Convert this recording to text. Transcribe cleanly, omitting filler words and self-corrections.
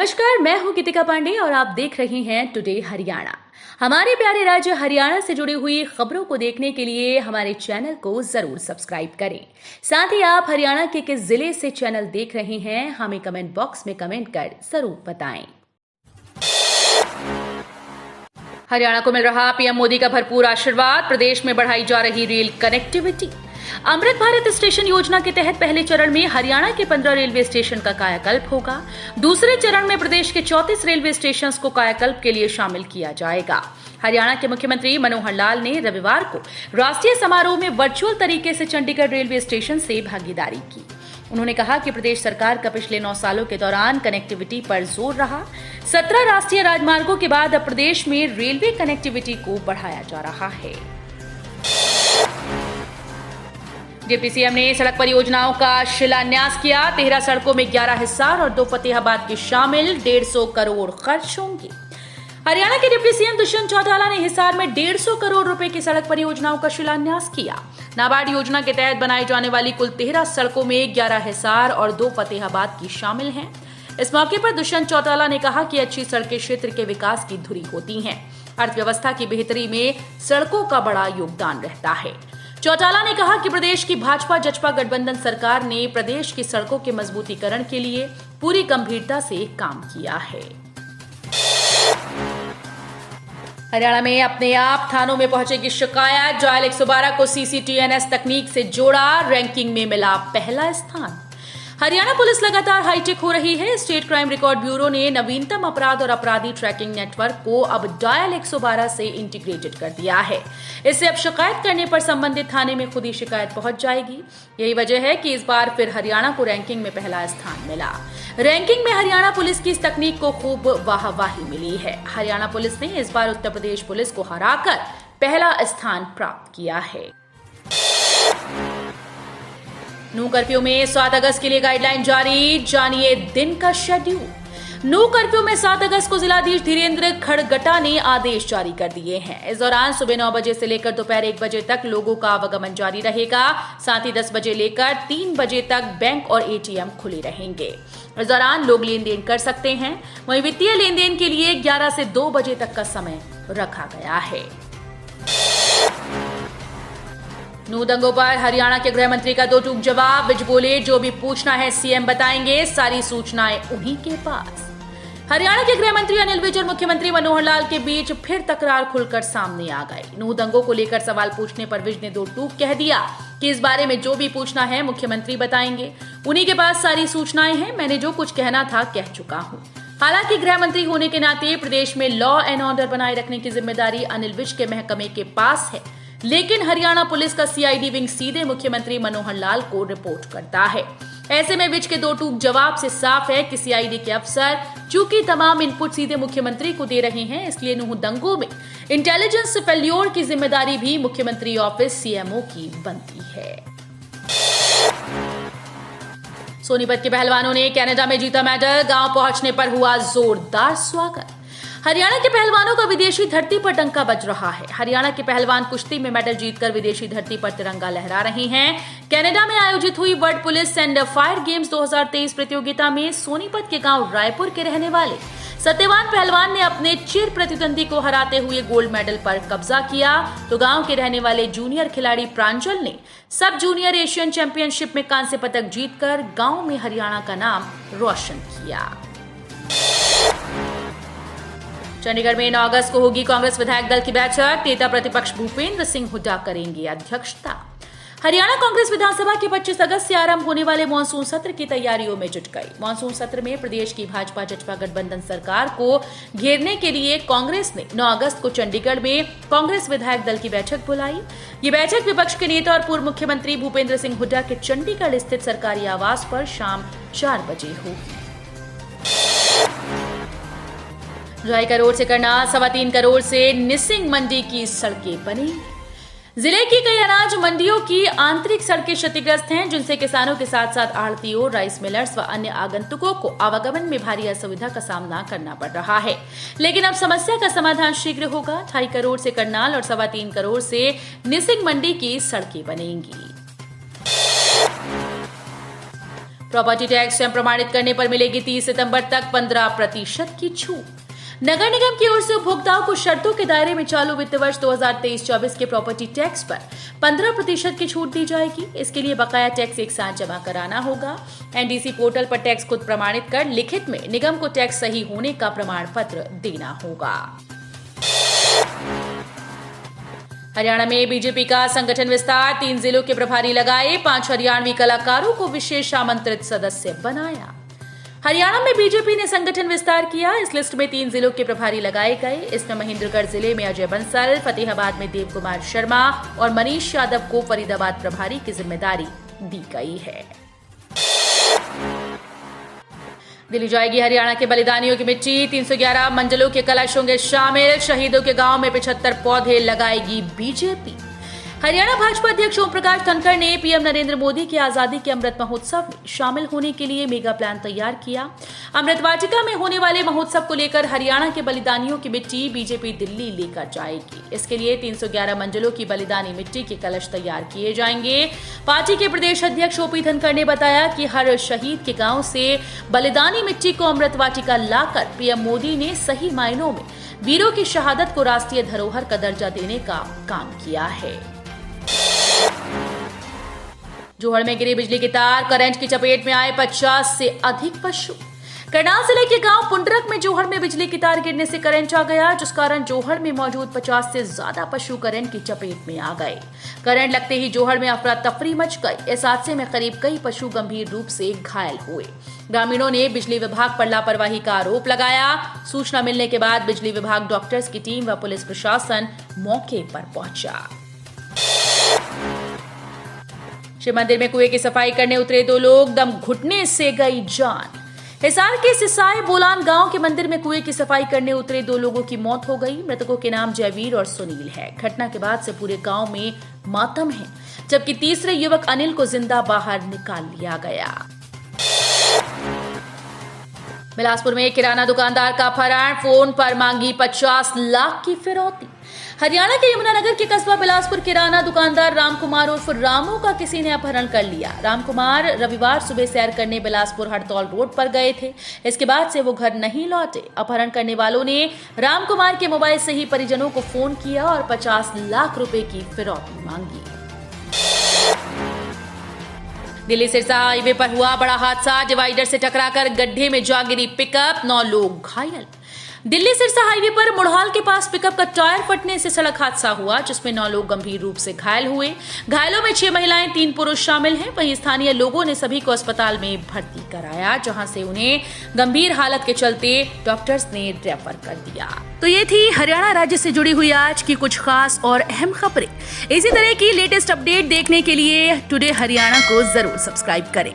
नमस्कार, मैं हूं गीतिका पांडे और आप देख रहे हैं टुडे हरियाणा। हमारे प्यारे राज्य हरियाणा से जुड़ी हुई खबरों को देखने के लिए हमारे चैनल को जरूर सब्सक्राइब करें। साथ ही आप हरियाणा के किस जिले से चैनल देख रहे हैं हमें कमेंट बॉक्स में कमेंट कर जरूर बताएं। हरियाणा को मिल रहा पीएम मोदी का भरपूर आशीर्वाद, प्रदेश में बढ़ाई जा रही rail connectivity. Amrit Bharat station योजना के तहत पहले चरण में हरियाणा के 15 रेलवे स्टेशन का कायाकल्प होगा। दूसरे चरण में प्रदेश के 34 रेलवे स्टेशंस को कायाकल्प के लिए शामिल किया जाएगा। हरियाणा के मुख्यमंत्री मनोहर लाल ने रविवार को राष्ट्रीय समारोह में वर्चुअल तरीके से चंडीगढ़ रेलवे स्टेशन से भागीदारी की। उन्होंने कहा कि प्रदेश सरकार का पिछले 9 सालों के दौरान कनेक्टिविटी पर जोर रहा। 17 राष्ट्रीय राजमार्गों के बाद अब प्रदेश में रेलवे कनेक्टिविटी को बढ़ाया जा रहा है। डिप्टी सीएम ने सड़क परियोजनाओं का शिलान्यास किया। 13 सड़कों में 11 हिसार और 2 फतेहाबाद की शामिल 150 करोड़ खर्च होंगे। हरियाणा के डिप्टी सीएम दुष्यंत चौटाला ने हिसार में 150 करोड़ रुपए की सड़क परियोजनाओं का शिलान्यास किया। नाबार्ड योजना के तहत बनाई जाने वाली कुल 13 सड़कों में 11 हिसार और 2 फतेहाबाद की शामिल हैं। इस मौके पर दुष्यंत चौटाला ने कहा कि अच्छी सड़कें क्षेत्र के विकास की धुरी होती हैं। अर्थव्यवस्था की बेहतरी में सड़कों का बड़ा योगदान रहता है। चौटाला ने कहा कि प्रदेश की भाजपा जचपा गठबंधन सरकार ने प्रदेश की सड़कों के मजबूतीकरण के लिए पूरी गंभीरता से काम किया है। हरियाणा में अपने आप थानों में पहुंचेगी शिकायत। डायल 112 को सीसीटीएनएस तकनीक से जोड़ा, रैंकिंग में मिला पहला स्थान। हरियाणा पुलिस लगातार हाईटेक हो रही है। स्टेट क्राइम रिकॉर्ड ब्यूरो ने नवीनतम अपराध और अपराधी ट्रैकिंग नेटवर्क को अब डायल 112 से इंटीग्रेटेड कर दिया है। इससे अब शिकायत करने पर संबंधित थाने में खुद ही शिकायत पहुंच जाएगी। यही वजह है कि इस बार फिर हरियाणा को रैंकिंग में पहला स्थान मिला। रैंकिंग में हरियाणा पुलिस की इस तकनीक को खूब वाहवाही मिली है। हरियाणा पुलिस ने इस बार उत्तर प्रदेश पुलिस को हराकर पहला स्थान प्राप्त किया है। नो कर्फ्यू में 7 अगस्त के लिए गाइडलाइन जारी, जानिए दिन का शेड्यूल। नो कर्फ्यू में 7 अगस्त को जिलाधीश धीरेन्द्र खड़गटा ने आदेश जारी कर दिए हैं। इस दौरान सुबह 9 बजे से लेकर दोपहर 1 बजे तक लोगों का आवागमन जारी रहेगा। साथ ही 10 बजे लेकर 3 बजे तक बैंक और एटीएम खुले रहेंगे। इस दौरान लोग लेन देन कर सकते हैं। वहीं वित्तीय लेन देन के लिए 11 से 2 बजे तक का समय रखा गया है। नू दंगों पर हरियाणा के गृह मंत्री का 2 टूक जवाब। विज बोले, जो भी पूछना है सीएम बताएंगे, सारी सूचनाएं उन्हीं के पास। हरियाणा के गृह मंत्री अनिल विज और मुख्यमंत्री मनोहर लाल के बीच फिर तकरार खुलकर सामने आ गई। नू दंगों को लेकर सवाल पूछने पर विज ने 2 टूक कह दिया कि इस बारे में जो भी पूछना है मुख्यमंत्री बताएंगे, उन्हीं के पास सारी सूचनाएं हैं। मैंने जो कुछ कहना था कह चुका हूं। हालांकि गृह मंत्री होने के नाते प्रदेश में लॉ एंड ऑर्डर बनाए रखने की जिम्मेदारी अनिल विज के महकमे के पास है, लेकिन हरियाणा पुलिस का सीआईडी विंग सीधे मुख्यमंत्री मनोहर लाल को रिपोर्ट करता है। ऐसे में विज के 2 टूक जवाब से साफ है कि सीआईडी के अफसर चूंकि तमाम इनपुट सीधे मुख्यमंत्री को दे रहे हैं, इसलिए नूह दंगों में इंटेलिजेंस फेल्योर की जिम्मेदारी भी मुख्यमंत्री ऑफिस सीएमओ की बनती है। सोनीपत के पहलवानों ने कनाडा में जीता मेडल, गांव पहुंचने पर हुआ जोरदार स्वागत। हरियाणा के पहलवानों का विदेशी धरती पर डंका बज रहा है। हरियाणा के पहलवान कुश्ती में मेडल जीतकर विदेशी धरती पर तिरंगा लहरा रहे हैं। कनाडा में आयोजित हुई world police and fire games 2023 प्रतियोगिता में सोनीपत के गांव रायपुर के रहने वाले सत्यवान पहलवान ने अपने चिर प्रतिद्वंदी को हराते हुए गोल्ड मेडल पर कब्जा किया, तो गांव के रहने वाले जूनियर खिलाड़ी प्रांजल ने सब जूनियर एशियन चैंपियनशिप में कांस्य पदक जीतकर गांव में हरियाणा का नाम रोशन किया। चंडीगढ़ में 9 अगस्त को होगी कांग्रेस विधायक दल की बैठक। नेता प्रतिपक्ष भूपेंद्र सिंह हुड्डा करेंगे अध्यक्षता। हरियाणा कांग्रेस विधानसभा के 25 अगस्त से आरंभ होने वाले मानसून सत्र की तैयारियों में जुट गई। मानसून सत्र में प्रदेश की भाजपा जचपा गठबंधन सरकार को घेरने के लिए कांग्रेस ने 9 अगस्त को चंडीगढ़ में कांग्रेस विधायक दल की बैठक बुलाई। ये बैठक विपक्ष के नेता और पूर्व मुख्यमंत्री भूपेंद्र सिंह हुड्डा के चंडीगढ़ स्थित सरकारी आवास पर शाम 4 बजे होगी। 2.5 करोड़ से करनाल, 3.25 करोड़ से निसिंग मंडी की सड़कें बनेंगी। जिले की कई अनाज मंडियों की आंतरिक सड़कें क्षतिग्रस्त हैं, जिनसे किसानों के साथ साथ आढ़तियों, राइस मिलर्स व अन्य आगंतुकों को आवागमन में भारी असुविधा का सामना करना पड़ रहा है। लेकिन अब समस्या का समाधान शीघ्र होगा। 2.5 करोड़ से करनाल और 3.25 करोड़ से निसिंग मंडी की सड़कें बनेंगी। प्रॉपर्टी टैक्स स्वयं प्रमाणित करने पर मिलेगी 30 सितंबर तक 15% की छूट। नगर निगम की ओर से उपभोक्ताओं को शर्तों के दायरे में चालू वित्त वर्ष 2023-24 के प्रॉपर्टी टैक्स पर 15% की छूट दी जाएगी। इसके लिए बकाया टैक्स एक साथ जमा कराना होगा। एनडीसी पोर्टल पर टैक्स खुद प्रमाणित कर लिखित में निगम को टैक्स सही होने का प्रमाण पत्र देना होगा। हरियाणा में बीजेपी का संगठन विस्तार, 3 जिलों के प्रभारी लगाए, 5 हरियाणवी कलाकारों को विशेष आमंत्रित सदस्य बनाया। हरियाणा में बीजेपी ने संगठन विस्तार किया। इस लिस्ट में 3 जिलों के प्रभारी लगाए गए। इसमें महेंद्रगढ़ जिले में अजय बंसल, फतेहाबाद में देव कुमार शर्मा और मनीष यादव को फरीदाबाद प्रभारी की जिम्मेदारी दी गई है। दिल्ली जाएगी हरियाणा के बलिदानियों की मिट्टी, 311 मंजिलों के कलश होंगे शामिल। शहीदों के गांव में 75 पौधे लगाएगी बीजेपी। हरियाणा भाजपा अध्यक्ष ओम प्रकाश धनखड़ ने पीएम नरेंद्र मोदी के आजादी के अमृत महोत्सव में शामिल होने के लिए मेगा प्लान तैयार किया। अमृत वाटिका में होने वाले महोत्सव को लेकर हरियाणा के बलिदानियों की मिट्टी बीजेपी दिल्ली लेकर जाएगी। इसके लिए 311 मंजिलों की बलिदानी मिट्टी के कलश तैयार किए जाएंगे। पार्टी के प्रदेश अध्यक्ष ओपी धनखड़ ने बताया कि हर शहीद के गांव से बलिदानी मिट्टी को अमृत वाटिका लाकर पीएम मोदी ने सही मायनों में वीरों की शहादत को राष्ट्रीय धरोहर का दर्जा देने का काम किया है। जोहड़ में गिरी बिजली की तार, करंट की चपेट में आए 50 से अधिक पशु। करनाल जिले के गांव पुंडरक में जोहड़ में बिजली की तार गिरने से करंट आ गया, जिस कारण जोहड़ में मौजूद 50 से ज्यादा पशु करंट की चपेट में आ गए। करंट लगते ही जोहड़ में अफरा तफरी मच गई। इस हादसे में करीब कई पशु गंभीर रूप से घायल हुए। ग्रामीणों ने बिजली विभाग पर लापरवाही का आरोप लगाया। सूचना मिलने के बाद बिजली विभाग, डॉक्टर्स की टीम व पुलिस प्रशासन मौके पर पहुंचा। शिव मंदिर में कुएं की सफाई करने उतरे 2 लोग, दम घुटने से गई जान। हिसार के सिसाई बोलान गांव के मंदिर में कुएं की सफाई करने उतरे 2 लोगों की मौत हो गई। मृतकों के नाम जयवीर और सुनील है। घटना के बाद से पूरे गांव में मातम है, जबकि तीसरे युवक अनिल को जिंदा बाहर निकाल लिया गया। बिलासपुर में किराना दुकानदार का अपहरण, फोन पर मांगी 50 लाख की फिरौती। हरियाणा के यमुनानगर के कस्बा बिलासपुर किराना दुकानदार रामकुमार उर्फ रामू का किसी ने अपहरण कर लिया। रामकुमार रविवार सुबह सैर करने बिलासपुर हड़तौल रोड पर गए थे। इसके बाद से वो घर नहीं लौटे। अपहरण करने वालों ने रामकुमार के मोबाइल से ही परिजनों को फोन किया और 50 लाख रुपए की फिरौती मांगी। दिल्ली सिरसा हाईवे पर हुआ बड़ा हादसा, डिवाइडर से टकराकर गड्ढे में जा गिरी पिकअप, 9 लोग घायल। दिल्ली सिरसा हाईवे पर मुढ़ाल के पास पिकअप का टायर फटने से सड़क हादसा हुआ, जिसमें 9 लोग गंभीर रूप से घायल हुए। घायलों में 6 महिलाएं, 3 पुरुष शामिल हैं। वहीं स्थानीय लोगों ने सभी को अस्पताल में भर्ती कराया, जहां से उन्हें गंभीर हालत के चलते डॉक्टर्स ने रेफर कर दिया। तो ये थी हरियाणा राज्य से जुड़ी हुई आज की कुछ खास और अहम खबरें। इसी तरह की लेटेस्ट अपडेट देखने के लिए टुडे हरियाणा को जरूर सब्सक्राइब करें।